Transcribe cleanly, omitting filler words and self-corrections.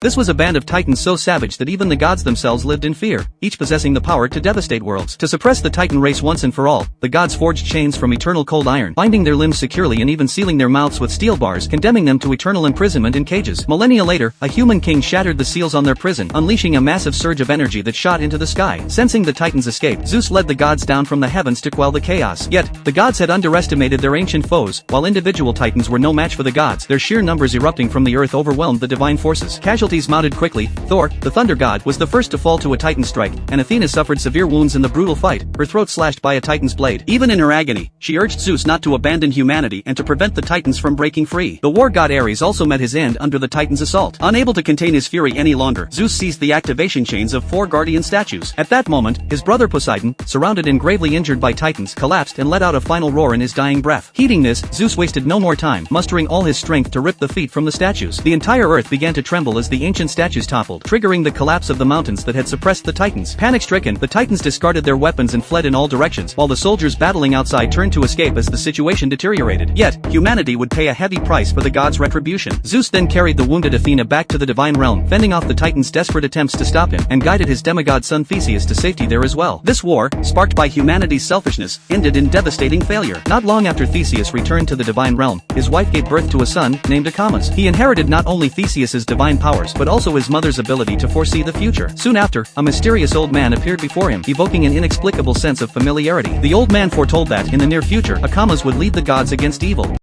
This was a band of titans so savage that even the gods themselves lived in fear, each possessing the power to devastate worlds. To suppress the titan race once and for all, the gods forged chains from eternal cold iron, binding their limbs securely and even sealing their mouths with steel bars, condemning them to eternal imprisonment in cages. Millennia later, a human king shattered the seals on their prison, unleashing a massive surge of energy that shot into the sky. Sensing the titans' escape, Zeus led the gods down from the heavens to quell the chaos. Yet, the gods had underestimated their ancient foes. While individual titans were no match for the gods, their sheer numbers erupting from the earth overwhelmed the divine forces. Casualties mounted quickly. Thor, the thunder god, was the first to fall to a titan strike, and Athena suffered severe wounds in the brutal fight, her throat slashed by a titan's blade. Even in her agony, she urged Zeus not to abandon humanity and to prevent the titans from breaking free. The war god Ares also met his end under the titans' assault. Unable to contain his fury any longer, Zeus seized the activation chains of 4 guardian statues. At that moment, his brother Poseidon, surrounded and gravely injured by titans, collapsed and let out a final roar in his dying breath. Heeding this, Zeus wasted no more time, mustering all his strength to rip the feet from the statues. The entire earth began to tremble as the ancient statues toppled, triggering the collapse of the mountains that had suppressed the titans. Panic-stricken, the titans discarded their weapons and fled in all directions, while the soldiers battling outside turned to escape as the situation deteriorated. Yet, humanity would pay a heavy price for the gods' retribution. Zeus then carried the wounded Athena back to the divine realm, fending off the titans' desperate attempts to stop him, and guided his demigod son Theseus to safety there as well. This war, sparked by humanity's selfishness, ended in devastating failure. Not long after Theseus returned to the divine realm, his wife gave birth to a son, named Acamas. He inherited not only Theseus's divine powers but also his mother's ability to foresee the future. Soon after, a mysterious old man appeared before him, evoking an inexplicable sense of familiarity. The old man foretold that, in the near future, Acamas would lead the gods against evil.